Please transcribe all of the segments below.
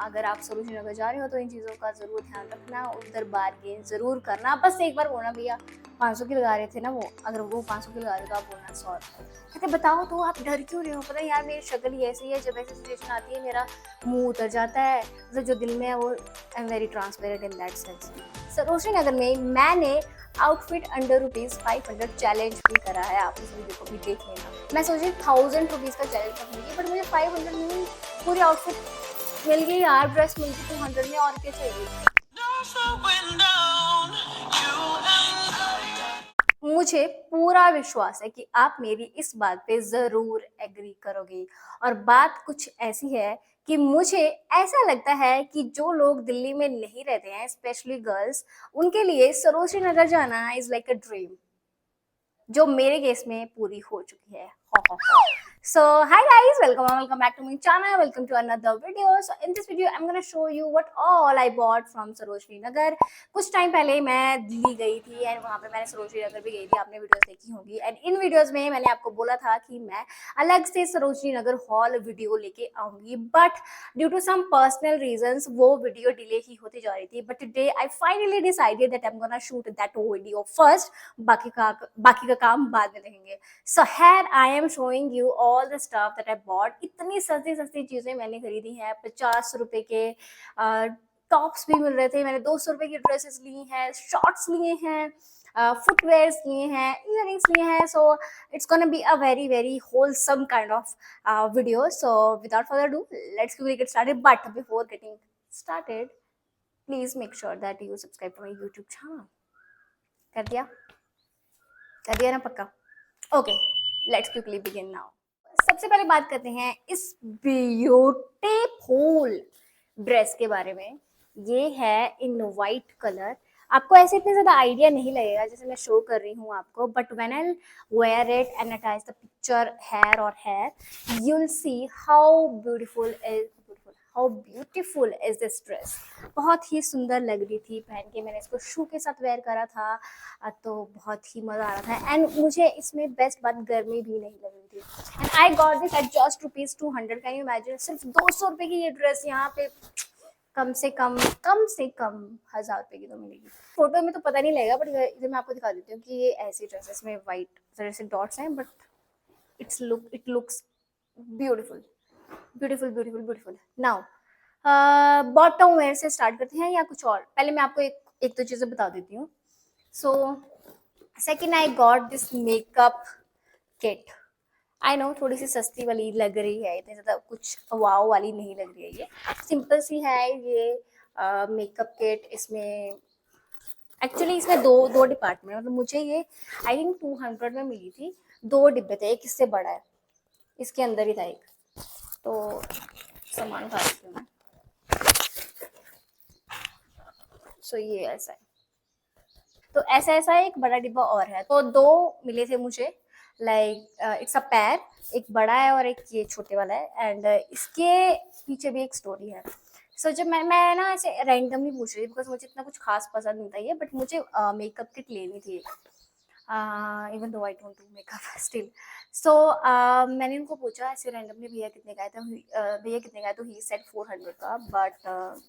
अगर आप सरोजनी नगर जा रहे हो तो इन चीज़ों का ज़रूर ध्यान रखना, उधर बार्गेन ज़रूर करना। बस एक बार बोलना भैया 500 की लगा रहे थे ना वो, अगर वो 500 की लगा रहे हो तो आप बोलना 100। कहते बताओ तो आप डर क्यों रहे हो? पता है यार मेरी शक्ल ही ऐसी है, जब ऐसी सिचुएशन आती है मेरा मुँह उतर जाता है, मतलब जो दिल में है वो I am very transparent in that sense. Sarojini Nagar में मैंने आउटफिट अंडर ₹500 चैलेंज भी करा है, आप इस वीडियो को भी देख लेना। मैं सोच रही 1000 का चैलेंज रखूंगी, बट मुझे 500 में पूरी आउटफिट मिल गई यार, ड्रेस मिल गई 200 में, और क्या चाहिए। मुझे पूरा विश्वास है कि आप मेरी इस बात पे ज़रूर एग्री करोगे, और बात कुछ ऐसी है कि मुझे ऐसा लगता है कि जो लोग दिल्ली में नहीं रहते हैं, स्पेशली गर्ल्स, उनके लिए सरोजनी नगर जाना इज़ लाइक अ ड्रीम, जो मेरे केस में पूरी हो चुकी है। So hi guys, welcome back to my channel, welcome to another video. So in this video I'm gonna show you what all I bought from Sarojini Nagar. कुछ टाइम पहले मैं दिल्ली गई थी एंड वहाँ पे मैंने सरोजनी नगर भी गई थी, आपने वीडियोस देखी होंगी, एंड इन वीडियोस में मैंने आपको बोला था कि मैं अलग से सरोजनी नगर हॉल वीडियो लेके आऊंगी, but due to some personal reasons वो वीडियो डिले ही होती जा रही थी। But today I finally decided that I am gonna shoot that video first, बाकी का काम बाद में देखेंगे। So here I am showing you all the stuff that I bought। इतनी सस्ती सस्ती चीजें मैंने खरीदी हैं, 50 रुपए के टॉप्स भी मिल रहे थे, मैंने 200 रुपए की ड्रेसेस ली हैं, शॉर्ट्स लिए हैं, फुटवेयर्स लिए हैं, इयररिंग्स लिए हैं। So it's gonna be a very very wholesome kind of video. So without further ado let's quickly get started, but before getting started please make sure that you subscribe to my YouTube channel. कर दिया ना पक्का? Okay, let's quickly begin now. सबसे पहले बात करते हैं इस ब्यूटीफुल ड्रेस के बारे में। ये है इन वाइट कलर। आपको ऐसे इतने ज्यादा आइडिया नहीं लगेगा जैसे मैं शो कर रही हूँ आपको, but when I wear it and attach the picture here, you will see how beautiful is this dress. बहुत ही सुंदर लग रही थी पहन के, मैंने इसको शू के साथ वेयर करा था, तो बहुत ही मजा आ रहा था। एंड मुझे इसमें बेस्ट बात गर्मी भी नहीं लग रही थी। And I got this eight just ₹200। Can you imagine, सिर्फ 200 रुपए की ये ड्रेस यहाँ पे कम से कम 1000 रुपए की तो मिलेगी। फोटो में तो पता नहीं लगेगा, बट इधर मैं आपको दिखा देती हूँ कि ये ऐसी ड्रेसेस में वाइट तरह से डॉट्स हैं, but it looks beautiful beautiful beautiful beautiful. Now bottom wear से स्टार्ट करते हैं या कुछ और? पहले मैं आपको एक दो चीजें बता देती हूँ। So second I got this makeup kit. I know थोड़ी सी सस्ती वाली लग रही है, इतनी ज्यादा कुछ वाव वाली नहीं लग रही है, ये सिंपल सी है ये मेकअप किट। इसमें एक्चुअली इसमें दो दो डिपार्टमेंट, मतलब मुझे ये आई थिंक 200 में मिली थी। 2 डिब्बे थे, एक इससे बड़ा है, इसके अंदर ही था एक, तो सामान उठा रही हूँ मैं। सो ये ऐसा है, तो ऐसा ऐसा एक बड़ा डिब्बा और है, तो 2 मिले थे मुझे। लाइक इट्स अ पैर, एक बड़ा है और एक ये छोटे वाला है, एंड इसके पीछे भी एक स्टोरी है। सो जब मैं ना ऐसे रैंडमली पूछ रही थी, बिकॉज मुझे इतना कुछ खास पसंद नहीं था ये, बट मुझे मेकअप किट लेनी थी, even though I don't do makeup still. So मैंने उनको पूछा ऐसे रैंडमली, भैया कितने का है, तो भैया कितने का है, तो ही सेड 400 का। बट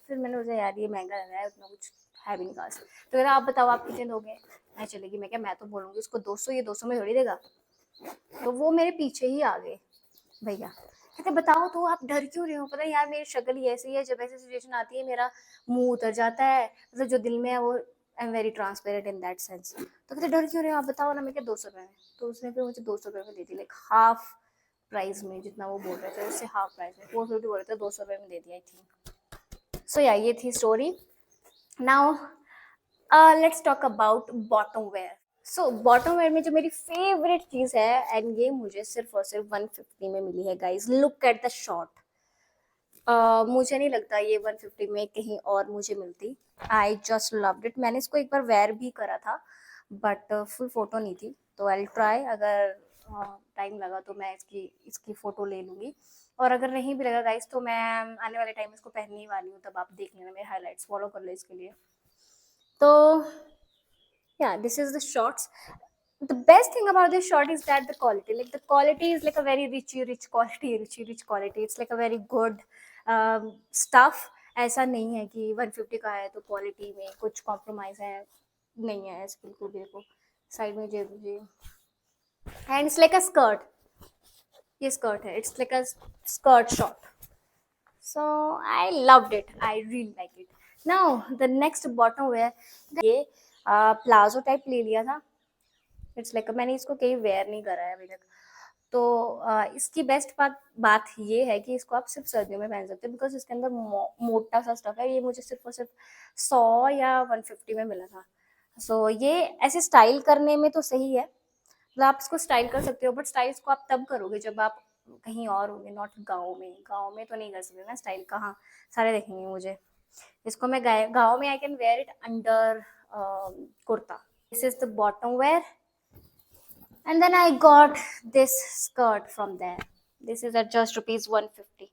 फिर मैंने सोचा यार ये महंगा लग रहा है, उतना कुछ है भी नहीं खास, तो कहता आप बताओ आप कितने दोगे। मैं चलेगी, मैं क्या, मैं तो बोलूँगी उसको 200, ये 200 में थोड़ी देगा। तो वो मेरे पीछे ही आ गए भैया। कहते बताओ तो आप डर क्यों रहे हो? पता है यार मेरी शक्ल ही ऐसी है, जब ऐसी सिचुएशन आती है मेरा मुंह उतर जाता है, मतलब जो दिल में है वो I am very transparent in that sense. तो कहते डर क्यों रहे हो आप बताओ ना। मैं क्या 200 रुपये में, तो उसने फिर मुझे 200 रुपये में दे दी, लाइक हाफ प्राइस में, जितना वो बोल रहे थे उससे हाफ प्राइस में, 450 बोल रहे थे, 200 रुपये में दे दिया आई थिंक। सो या ये थी story. Now let's talk about bottom wear. So bottom wear में जो मेरी फेवरेट चीज है, एंड ये मुझे सिर्फ और सिर्फ 150 में मिली है guys, look at the short. मुझे नहीं लगता ये 150 में कहीं और मुझे मिलती। I just loved it. मैंने इसको एक बार वेयर भी करा था, बट फुल फोटो नहीं थी, तो आई ट्राई, अगर टाइम लगा तो मैं इसकी फोटो ले लूंगी, और अगर नहीं भी लगा गाइज तो मैं आने वाले टाइम में इसको पहनने ही वाली हूँ, तब आप देख लेना, मेरे हाईलाइट्स फॉलो कर लो इसके लिए। तो yeah, this is the shorts. The best thing about this short is that the quality, like the quality is like a very rich quality. It's like a very good stuff, ऐसा नहीं है कि 150 का है तो क्वालिटी में कुछ compromise है, नहीं है ऐसा बिल्कुल भी। देखो साइड में जेब जी, and it's like a skirt, ये स्कर्ट है, it's like a skirt short. So I loved it. I really like it. Now the next bottom wear, ये प्लाजो टाइप ले लिया था। इट्स लाइक मैंने इसको कहीं वेयर नहीं करा है अभी तक। तो इसकी बेस्ट बात बात ये है कि इसको आप सिर्फ सर्दियों में पहन सकते हो, बिकॉज इसके अंदर मोटा सा स्टफ है। ये मुझे सिर्फ और सिर्फ 100 या 150 में मिला था। सो ये ऐसे स्टाइल करने में तो सही है, मतलब आप इसको स्टाइल कर सकते हो, बट स्टाइल इसको आप तब करोगे जब आप कहीं और होंगे, नॉट गाँव में। गाँव में तो नहीं कर सकते ना स्टाइल, कहाँ सारे देखेंगे मुझे। इसको मैं गाँव में I can wear it under kurta. This is the bottom wear, and then I got this skirt from there. This is at just rupees 150.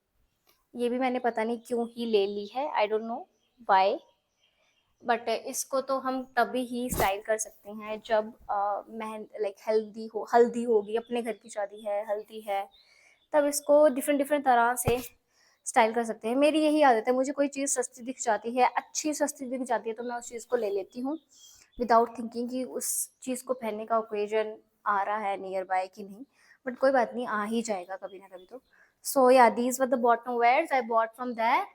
ये भी मैंने पता नहीं क्यों ही ले ली है, I don't know why. But इसको तो हम तभी ही स्टाइल कर सकते हैं जब लाइक हल्दी होगी, अपने घर की शादी है, हल्दी है, तब इसको डिफरेंट डिफरेंट तरह से स्टाइल कर सकते हैं। मेरी यही आदत है, मुझे कोई चीज़ सस्ती दिख जाती है, अच्छी सस्ती दिख जाती है, तो मैं उस चीज़ को ले लेती हूँ विदाउट थिंकिंग कि उस चीज़ को पहनने का ओकेजन आ रहा है नियर बाय कि नहीं। बट कोई बात नहीं, आ ही जाएगा कभी ना कभी तो। So yeah these were the bottom wears I bought from that.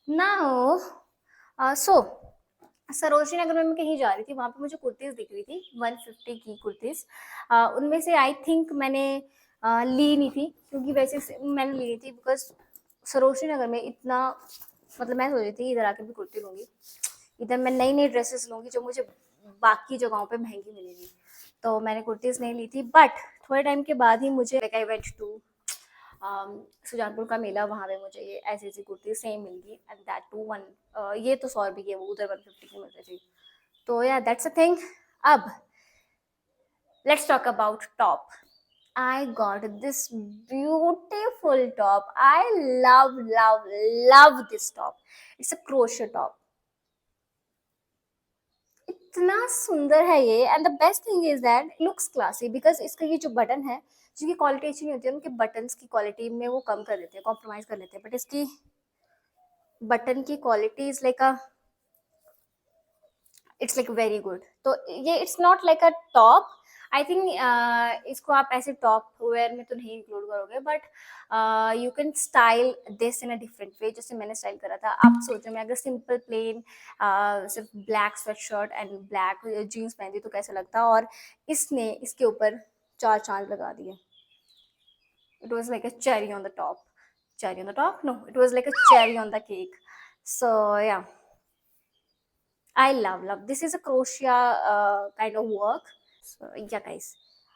Now so Sarojini Nagar में मैं कहीं जा रही थी, वहाँ पे मुझे कुर्तीज़ दिख रही थी 150 की कुर्तीज़। उनमें से आई थिंक मैंने ली नहीं थी, क्योंकि वैसे मैंने ली नहीं थी बिकॉज सरोजनी नगर में इतना, मतलब मैं सोच रही थी इधर आके भी कुर्ती लूँगी, इधर मैं नई नई ड्रेसेस लूँगी जो मुझे बाकी जगहों पे महंगी मिलेगी, तो मैंने कुर्तीज़ नहीं ली थी। बट थोड़े टाइम के बाद ही मुझे like I went to Sujanpur का मेला, वहाँ पे मुझे ये ऐसी ऐसी कुर्ती सेम मिल गई, एंड दैट टू वन, ये तो 100 रुपये की है, वो उधर 150 की मिल रही थी। तो या दैट्स अ थिंग। अब let's talk about top. I got this beautiful top. I love this top. It's a crochet top. इतना सुंदर है ये, and the best thing is that looks classy, because इसका ये जो बटन है, जिनकी क्वालिटी अच्छी नहीं होती है, उनके बटन्स की क्वालिटी में वो कम कर देते हैं, कॉम्प्रोमाइज कर लेते हैं, बट इसकी बटन की quality is like a, it's like very good. तो ये it's not like a top, I think इसको आप ऐसे टॉप वेयर में तो नहीं इंक्लूड करोगे, but you can style this in a different way, जैसे मैंने स्टाइल करा था। आप सोचो मैं अगर सिंपल प्लेन सिर्फ black sweatshirt and black jeans पहनती तो कैसा लगता, और इसने इसके ऊपर 4 चांद लगा दिए। It was like a cherry on the top, cherry on the top, no, it was like a cherry on the cake. So yeah, I love this is a crochet kind of work. So yeah guys,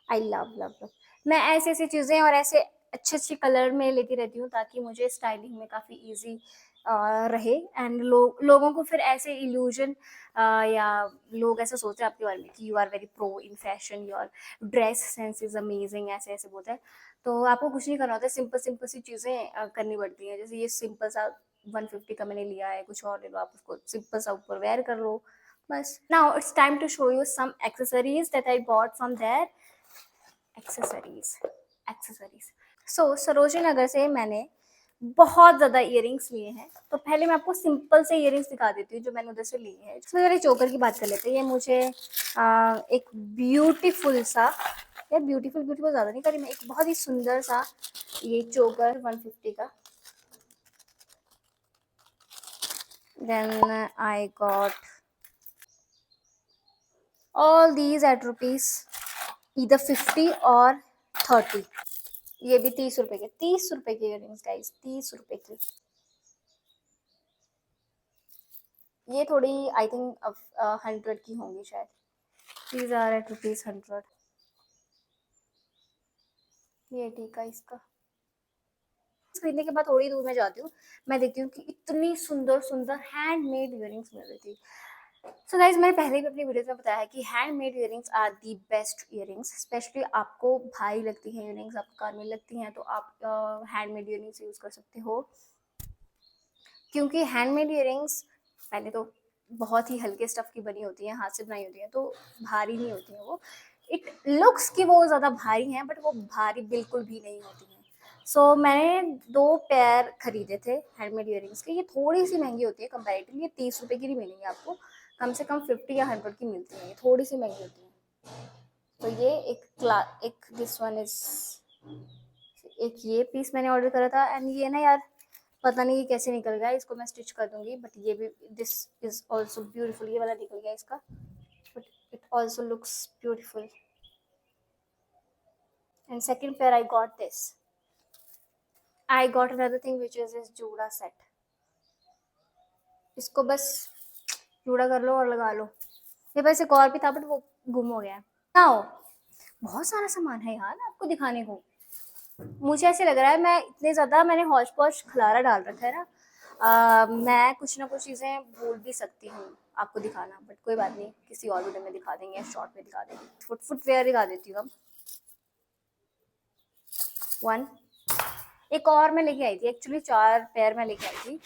I love मैं ऐसे ऐसी चीज़ें और ऐसे अच्छे अच्छे colour में लेती रहती हूँ ताकि मुझे स्टाइलिंग में काफ़ी इजी रहे, एंड लोगों को फिर ऐसे इल्यूजन या लोग ऐसा सोचते हैं आपके बारे में कि you are very pro in fashion, your dress sense is amazing, ऐसे ऐसे बोलते हैं। तो आपको कुछ नहीं करना होता है, सिंपल सिंपल सी चीज़ें करनी पड़ती हैं। जैसे ये सिंपल सा 150 का मैंने लिया है, कुछ और ले लो, आप उसको सिंपल सा ऊपर वेयर कर लो बस। Now it's time to show you some accessories that I bought from there. Accessories accessories so Sarojini Nagar से मैंने बहुत ज़्यादा इयरिंग्स लिए हैं। तो पहले मैं आपको सिंपल से इयरिंग्स दिखा देती हूँ जो मैंने उधर से लिए हैं। इसमें पहले चोकर की बात कर लेते हैं। ये मुझे एक ब्यूटीफुल सा, यार ब्यूटीफुल ज़्यादा नहीं करी मैं, एक बहुत ही सुंदर सा ये चोकर 150 का। Then I got all these at rupees either 50 और 30। ये भी 30 रुपए के, 30 रुपए के इयरिंग्स गाइस, 30 रुपए की। ये थोड़ी आई थिंक 100 की होंगी शायद। These are at rupees 100। ये ठीक है इसका। खरीदने के बाद थोड़ी दूर में जाती हूँ, मैं देखती हूँ कि इतनी सुंदर सुंदर हैंडमेड इयरिंग्स मिल रही थी। सो गाइज मैंने पहले भी अपनी वीडियोस में बताया है कि handmade earrings are the best earrings. Specially आपको भारी लगती हैं इयरिंग्स, आपको कान में लगती हैं, तो आप हैंडमेड इयरिंग्स यूज़ कर सकते हो। क्योंकि हैंडमेड इयरिंग्स पहले तो बहुत ही हल्के स्टफ की बनी होती हैं, हाथ से बनाई होती हैं, तो भारी नहीं होती हैं वो। इट लुक्स कि वो ज़्यादा भारी हैं, बट वो भारी बिल्कुल भी नहीं होती हैं। मैंने 2 पेयर खरीदे थे हैंडमेड इयररिंग्स के। ये थोड़ी-सी महँगी होती है कंपैरेटिवली, ये 30 रुपए की नहीं मिलेंगी आपको, कम से कम 50 या 100 की मिलती हैं, ये थोड़ी-सी महँगी होती हैं। तो ये एक दिस वन इज़, एक ये पीस मैंने ऑर्डर करा था एंड ये ना यार पता नहीं ये कैसे निकल गया, इसको मैं स्टिच कर दूँगी, बट ये भी दिस इज़ ऑल्सो ब्यूटीफुल, ये वाला निकल गया इसका, but it also looks beautiful. And second pair I got another thing which is this जूड़ा सेट। इसको बस जूड़ा कर लो और लगा लो। मेरे पास एक और भी था बट वो गुम हो गया है। नाउ बहुत सारा सामान है यार आपको दिखाने को। मुझे ऐसे लग रहा है मैं इतने ज़्यादा मैंने हौच पौच खलारा डाल रखा है ना, मैं कुछ ना कुछ चीज़ें भूल भी सकती हूँ आपको दिखाना, बट कोई बात नहीं, किसी और वीडियो में दिखा देंगे या शॉर्ट में दिखा देंगे। फुटवेयर दिखा देती हूँ अब। वन, एक और मैं लेके आई थी, एक्चुअली 4 पेयर मैं लेके आई थी,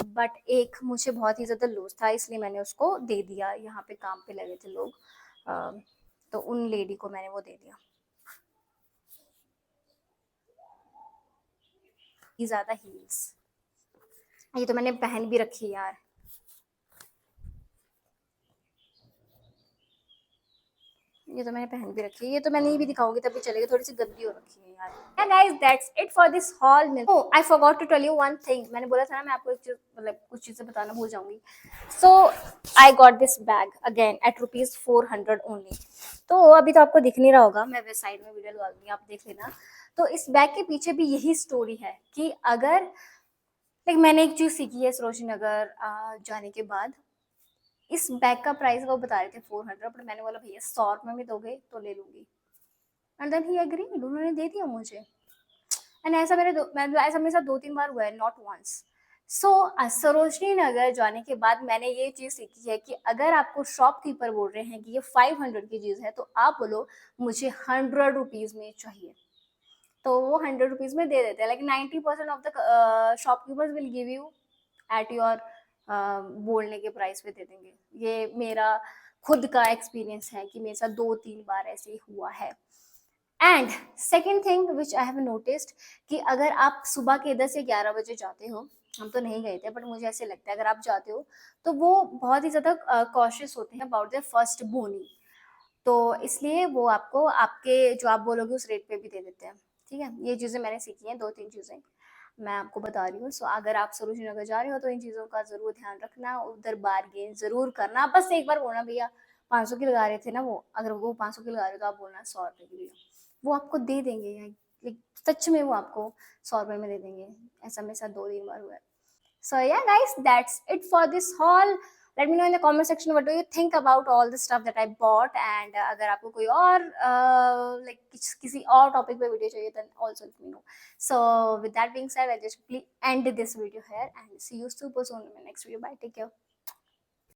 बट एक मुझे बहुत ही ज़्यादा लूज़ था इसलिए मैंने उसको दे दिया। यहाँ पे काम पे लगे थे लोग, तो उन लेडी को मैंने वो दे दिया। ये ज़्यादा हील्स, ये तो मैंने पहन भी रखी है यार। ये तो मैंने पहन भी रखी है, ये तो मैं नहीं भी दिखाऊंगी तभी चलेगा, थोड़ी सी गंदी हो रखी है यार। Yeah guys, that's it for this haul. Oh, I forgot to tell you one thing. मैंने बोला था ना मैं आपको एक चीज मतलब कुछ चीजें बताना भूल जाऊंगी। So I got this bag again at ₹400 only. तो अभी तो आपको दिख नहीं रहा होगा, मैं साइड में वीडियो लगा दूंगी, आप देख लेना। तो इस बैग के पीछे भी यही स्टोरी है कि अगर लाइक मैंने एक चीज सीखी है सरोजनी नगर जाने के बाद। इस बैग का प्राइस वो बता रहे थे 400, बट मैंने बोला भैया 100 रुपये में दोगे तो ले लूंगी, एंड देन ही एग्रीड, उन्होंने दे दिया मुझे। एंड ऐसा मेरे साथ 2-3 बार हुआ है, नॉट वंस। सो सरोजनी नगर जाने के बाद मैंने ये चीज़ सीखी है कि अगर आपको शॉपकीपर बोल रहे हैं कि ये 500 की चीज़ है तो आप बोलो मुझे 100 रुपीज़ में चाहिए, तो वो 100 रुपीज़ में दे देते हैं। Like 90% of the shopkeepers will give you at your बोलने के प्राइस पे दे देंगे। ये मेरा खुद का एक्सपीरियंस है कि मेरे साथ 2-3 बार ऐसे ही हुआ है। And second thing which I have noticed कि अगर आप सुबह के 10 या 11 बजे जाते हो, हम तो नहीं गए थे बट मुझे ऐसे लगता है अगर आप जाते हो तो वो बहुत ही ज़्यादा कॉशियस होते हैं अबाउट देयर फर्स्ट बोनी, तो इसलिए वो आपको आपके जो आप बोलोगे उस रेट पे भी दे देते हैं। ठीक है, ये चीज़ें मैंने सीखी हैं, 2-3 चीज़ें मैं आपको बता रही हूँ। सो अगर आप सरोजनी नगर जा रहे हो तो इन चीज़ों का ज़रूर ध्यान रखना, उधर बार्गेन ज़रूर करना। बस एक बार बोलना भैया 500 की लगा रहे थे ना वो, अगर वो 500 की लगा रहे हो तो आप बोलना 100 रुपये की भैया, वो आपको दे देंगे यार, लाइक सच में वो आपको 100 रुपये में दे देंगे। ऐसा मेरे साथ 2-3 बार हुआ है। So yeah guys, that's it for this haul. Let me know in the comment section what do you think about all the stuff that I bought, and अगर आपको कोई और like किसी और टॉपिक पे वीडियो चाहिए then also let me know. So with that being said, I just end this video here and see you super soon in my next video. Bye, take care.